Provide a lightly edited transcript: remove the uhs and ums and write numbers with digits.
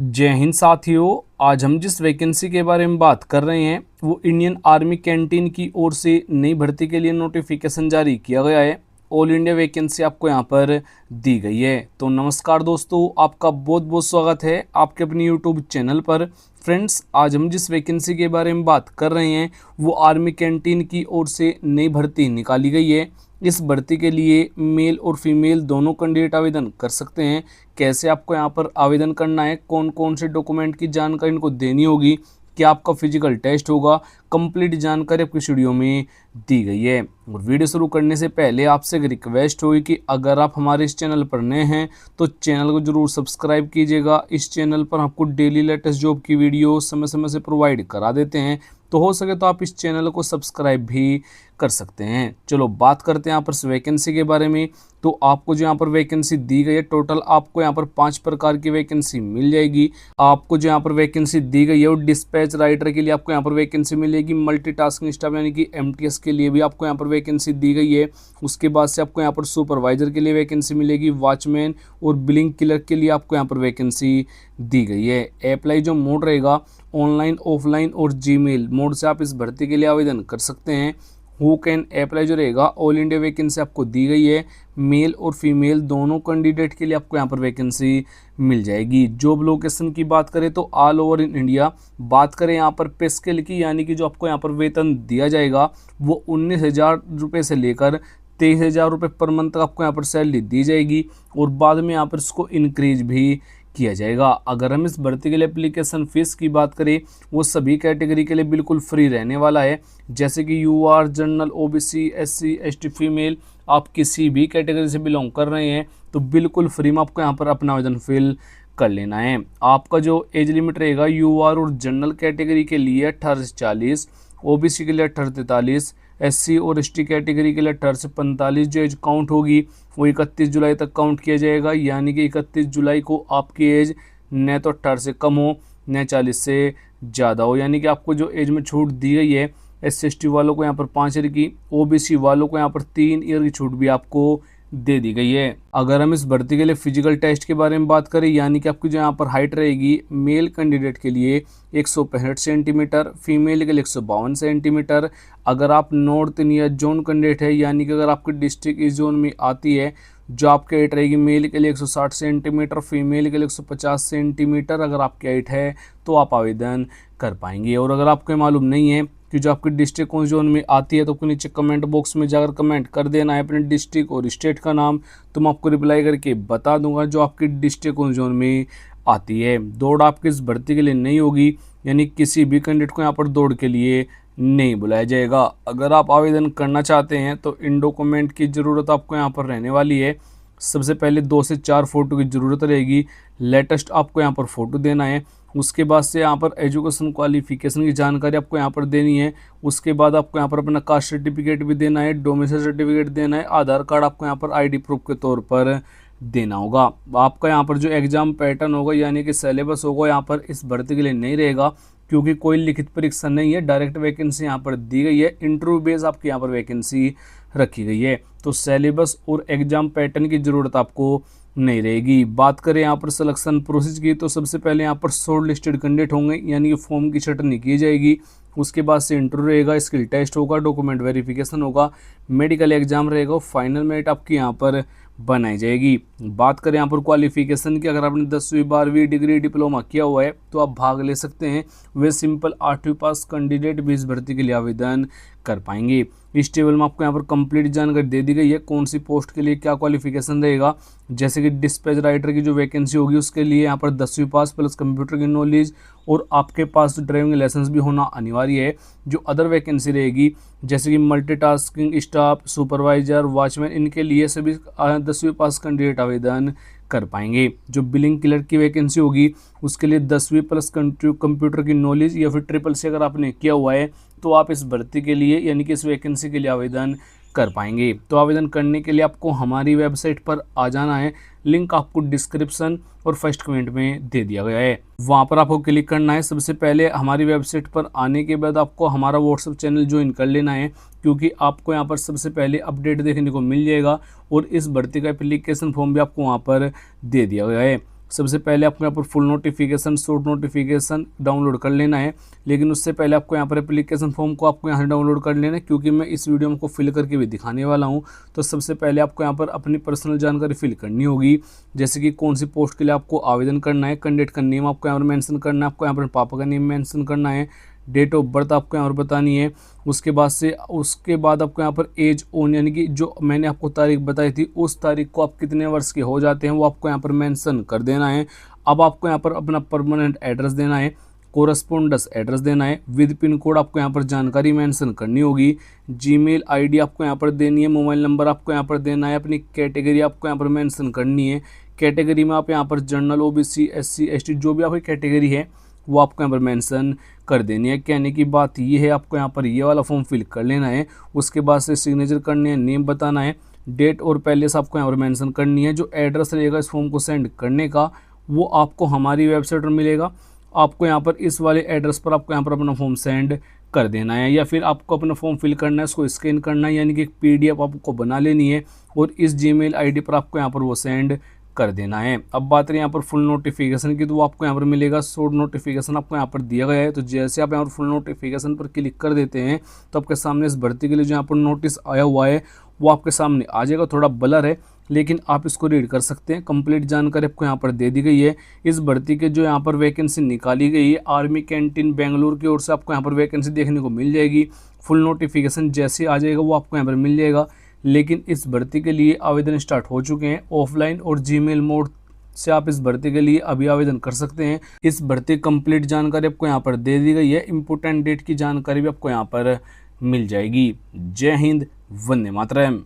जय हिंद साथियों। आज हम जिस वैकेंसी के बारे में बात कर रहे हैं वो इंडियन आर्मी कैंटीन की ओर से नई भर्ती के लिए नोटिफिकेशन जारी किया गया है। ऑल इंडिया वैकेंसी आपको यहाँ पर दी गई है। तो नमस्कार दोस्तों, आपका बहुत बहुत स्वागत है आपके अपने यूट्यूब चैनल पर। फ्रेंड्स, आज हम जिस वैकेंसी के बारे में बात कर रहे हैं वो आर्मी कैंटीन की ओर से नई भर्ती निकाली गई है। इस भर्ती के लिए मेल और फीमेल दोनों कैंडिडेट आवेदन कर सकते हैं। कैसे आपको यहाँ पर आवेदन करना है, कौन कौन से डॉक्यूमेंट की जानकारी इनको देनी होगी, क्या आपका फिजिकल टेस्ट होगा, कंप्लीट जानकारी आपकी इस वीडियो में दी गई है। और वीडियो शुरू करने से पहले आपसे एक रिक्वेस्ट होगी कि अगर आप हमारे इस चैनल पर नए हैं तो चैनल को जरूर सब्सक्राइब कीजिएगा। इस चैनल पर आपको डेली लेटेस्ट जॉब की वीडियो समय समय से प्रोवाइड करा देते हैं, तो हो सके तो आप इस चैनल को सब्सक्राइब भी कर सकते हैं। चलो बात करते हैं यहाँ पर वैकेंसी के बारे में। तो आपको जो यहाँ पर वैकेंसी दी गई है, टोटल आपको यहाँ पर 5 प्रकार की वैकेंसी मिल जाएगी। आपको जो यहाँ पर वैकेंसी दी गई है वो डिस्पैच राइटर के लिए आपको यहाँ पर वैकेंसी मिलेगी। मल्टीटास्किंग स्टाफ यानी कि एमटीएस के लिए भी आपको यहाँ पर वैकेंसी दी गई है। उसके बाद से आपको यहाँ पर सुपरवाइजर के लिए वैकेंसी मिलेगी। वॉचमैन और बिलिंग क्लर्क के लिए आपको यहाँ पर वैकेंसी दी गई है। अप्लाई जो मोड रहेगा ऑनलाइन, ऑफलाइन और जीमेल मोड से आप इस भर्ती के लिए आवेदन कर सकते हैं। हु कैन अप्लाई जो रहेगा ऑल इंडिया वैकेंसी आपको दी गई है। मेल और फीमेल दोनों कैंडिडेट के लिए आपको यहाँ पर वैकेंसी मिल जाएगी। जॉब लोकेशन की बात करें तो ऑल ओवर इन इंडिया। बात करें यहाँ पर पे स्केल की, यानी कि जो आपको यहाँ पर वेतन दिया जाएगा वो 19,000 रुपये से लेकर 23,000 रुपये पर मंथ तक आपको यहाँ पर सैलरी दी जाएगी और बाद में यहाँ पर इसको इंक्रीज भी किया जाएगा। अगर हम इस भर्ती के लिए एप्लीकेशन फीस की बात करें वो सभी कैटेगरी के लिए बिल्कुल फ्री रहने वाला है। जैसे कि UR, general, OBC, SC, ST, female, आप किसी भी कैटेगरी से बिलोंग कर रहे हैं तो बिल्कुल फ्री में आपको यहाँ पर अपना आवेदन फिल कर लेना है। आपका जो एज लिमिट रहेगा यूआर और जनरल कैटेगरी के लिए 18 से 40, ओबीसी के लिए 18 से 43, एससी और एसटी कैटेगरी के लिए 18 से 45 जो एज काउंट होगी वो 31 जुलाई तक काउंट किया जाएगा। यानी कि 31 जुलाई को आपकी एज न तो 18 से कम हो न 40 से ज़्यादा हो। यानी कि आपको जो एज में छूट दी गई है एस टी वालों को यहाँ पर 5 ईयर की, ओबीसी वालों को यहाँ पर 3 ईयर की छूट भी आपको दे दी गई है। अगर हम इस भर्ती के लिए फिजिकल टेस्ट के बारे में बात करें, यानी कि आपकी जो यहाँ पर हाइट रहेगी मेल कैंडिडेट के लिए 165 सेंटीमीटर, फीमेल के लिए 152 सेंटीमीटर। अगर आप नॉर्थ इंडिया जोन कैंडिडेट है, यानी कि अगर आपकी डिस्ट्रिक्ट इस जोन में आती है, जो आपकी हाइट रहेगी मेल के लिए 160 सेंटीमीटर, फीमेल के लिए 150 सेंटीमीटर अगर आपकी हाइट है तो आप आवेदन कर पाएंगे। और अगर आपको मालूम नहीं है कि जो आपकी डिस्ट्रिक्ट कौन जोन में आती है तो आपको नीचे कमेंट बॉक्स में जाकर कमेंट कर देना है अपने डिस्ट्रिक्ट और स्टेट का नाम, तो मैं आपको रिप्लाई करके बता दूंगा जो आपकी डिस्ट्रिक्ट कौन जोन में आती है। दौड़ आपकी इस भर्ती के लिए नहीं होगी, यानी किसी भी कैंडिडेट को यहाँ पर दौड़ के लिए नहीं बुलाया जाएगा। अगर आप आवेदन करना चाहते हैं तो इन डॉक्यूमेंट की ज़रूरत आपको यहाँ पर रहने वाली है। सबसे पहले 2 से 4 फोटो की ज़रूरत रहेगी। लेटेस्ट आपको यहाँ पर फ़ोटो देना है। उसके बाद से यहाँ पर एजुकेशन क्वालिफिकेशन की जानकारी आपको यहाँ पर देनी है। उसके बाद आपको यहाँ पर अपना कास्ट सर्टिफिकेट भी देना है, डोमिसाइल सर्टिफिकेट देना है, आधार कार्ड आपको यहाँ पर आईडी प्रूफ के तौर पर देना होगा। आपका यहाँ पर जो एग्ज़ाम पैटर्न होगा यानी कि सिलेबस होगा यहाँ पर इस भर्ती के लिए नहीं रहेगा, क्योंकि कोई लिखित परीक्षा नहीं है, डायरेक्ट वैकेंसी यहाँ पर दी गई है। इंटरव्यू बेस आपकी यहाँ पर वैकेंसी रखी गई है, तो सिलेबस और एग्ज़ाम पैटर्न की ज़रूरत आपको नहीं रहेगी। बात करें यहाँ पर सिलेक्शन प्रोसेस की तो सबसे पहले यहाँ पर शॉर्ट लिस्टेड कैंडिडेट होंगे, यानी कि फॉर्म की छटनी की जाएगी। उसके बाद से इंटरव्यू रहेगा, स्किल टेस्ट होगा, डॉक्यूमेंट वेरिफिकेशन होगा, मेडिकल एग्जाम रहेगा, फाइनल मेरिट आपकी यहाँ पर बनाई जाएगी। बात करें यहाँ पर क्वालिफिकेशन की, अगर आपने 10वीं 12वीं डिग्री डिप्लोमा किया हुआ है तो आप भाग ले सकते हैं। वे सिंपल 8वीं पास कैंडिडेट भी इस भर्ती के लिए आवेदन कर पाएंगे। इस टेबल में आपको यहाँ पर कंप्लीट जानकारी दे दी गई है कौन सी पोस्ट के लिए क्या क्वालिफिकेशन रहेगा। जैसे कि डिस्पैच राइटर की जो वैकेंसी होगी उसके लिए यहाँ पर 10वीं पास प्लस कंप्यूटर की नॉलेज और आपके पास ड्राइविंग लाइसेंस भी होना अनिवार्य है। जो अदर वैकेंसी रहेगी जैसे कि मल्टीटास्किंग स्टाफ, सुपरवाइजर, वॉचमैन, इनके लिए सभी 10वीं पास कैंडिडेट आवेदन कर पाएंगे। जो बिलिंग क्लर्क की वैकेंसी होगी उसके लिए 10वीं प्लस कंप्यूटर की नॉलेज या फिर ट्रिपल सी अगर आपने किया हुआ है तो आप इस भर्ती के लिए यानी कि इस वैकेंसी के लिए आवेदन कर पाएंगे। तो आवेदन करने के लिए आपको हमारी वेबसाइट पर आ जाना है। लिंक आपको डिस्क्रिप्शन और फर्स्ट कमेंट में दे दिया गया है, वहाँ पर आपको क्लिक करना है। सबसे पहले हमारी वेबसाइट पर आने के बाद आपको हमारा व्हाट्सएप चैनल ज्वाइन कर लेना है, क्योंकि आपको यहाँ पर सबसे पहले अपडेट देखने को मिल जाएगा और इस भर्ती का एप्लीकेशन फॉर्म भी आपको वहाँ पर दे दिया गया है। सबसे पहले आपको यहाँ पर full notification, short notification download कर लेना है। लेकिन उससे पहले आपको यहाँ पर एप्लीकेशन फॉर्म को आपको यहाँ से डाउनलोड कर लेना है, क्योंकि मैं इस वीडियो में आपको फिल करके भी दिखाने वाला हूँ। तो सबसे पहले आपको यहाँ पर अपनी पर्सनल जानकारी फिल करनी होगी, जैसे कि कौन सी पोस्ट के लिए आपको आवेदन करना है, कैंडिडेट का नेम आपको यहाँ पर मेंशन करना है, आपको यहाँ पर पापा का नेम मेंशन करना है, डेट ऑफ बर्थ आपको यहाँ पर बतानी है। उसके बाद आपको यहाँ पर एज ऑन, यानी कि जो मैंने आपको तारीख बताई थी उस तारीख को आप कितने वर्ष के हो जाते हैं वो आपको यहाँ पर मेंशन कर देना है। अब आपको यहाँ पर अपना परमानेंट एड्रेस देना है, कोरस्पोंडेंस एड्रेस देना है, विद पिन कोड आपको यहाँ पर जानकारी मेंशन करनी होगी, जीमेल आईडी आपको यहाँ पर देनी है, मोबाइल नंबर आपको यहाँ पर देना है, अपनी कैटेगरी आपको यहाँ पर मेंशन करनी है। कैटेगरी में आप यहाँ पर जनरल, ओबीसी, एससी, एसटी जो भी आपकी कैटेगरी है वो आपको यहाँ पर मेंशन कर देनी है। कहने की बात ये है, आपको यहाँ पर ये वाला फॉर्म फिल कर लेना है। उसके बाद से सिग्नेचर करनी है, नेम बताना है, डेट और पैलेस आपको यहाँ पर मेंशन करनी है। जो एड्रेस रहेगा इस फॉर्म को सेंड करने का वो आपको हमारी वेबसाइट पर मिलेगा। आपको यहाँ पर इस वाले एड्रेस पर आपको यहाँ पर अपना फॉर्म सेंड कर देना है, या फिर आपको अपना फॉर्म फिल करना है, उसको स्कैन करना है, यानी कि एक PDF आपको बना लेनी है और इस जीमेल आईडी पर आपको यहाँ पर वो सेंड कर देना है। अब बात रही यहाँ पर फुल नोटिफिकेशन की, तो वो आपको यहाँ पर मिलेगा। शॉर्ट नोटिफिकेशन आपको यहाँ पर दिया गया है, तो जैसे आप यहाँ पर फुल नोटिफिकेशन पर क्लिक कर देते हैं तो आपके सामने इस भर्ती के लिए जो यहाँ पर नोटिस आया हुआ है वो आपके सामने आ जाएगा। थोड़ा ब्लर है लेकिन आप इसको रीड कर सकते हैं। कंप्लीट जानकारी आपको यहाँ पर दे दी गई है। इस भर्ती के जो यहाँ पर वैकेंसी निकाली गई है आर्मी कैंटीन बेंगलुरु की ओर से आपको यहाँ पर वैकेंसी देखने को मिल जाएगी। फुल नोटिफिकेशन जैसे आ जाएगा वो आपको यहाँ पर मिल जाएगा। लेकिन इस भर्ती के लिए आवेदन स्टार्ट हो चुके हैं ऑफलाइन और जीमेल मोड से आप इस भर्ती के लिए अभी आवेदन कर सकते हैं। इस भर्ती कंप्लीट जानकारी आपको यहाँ पर दे दी गई है। इंपोर्टेंट डेट की जानकारी भी आपको यहाँ पर मिल जाएगी। जय हिंद, वंदे मातरम।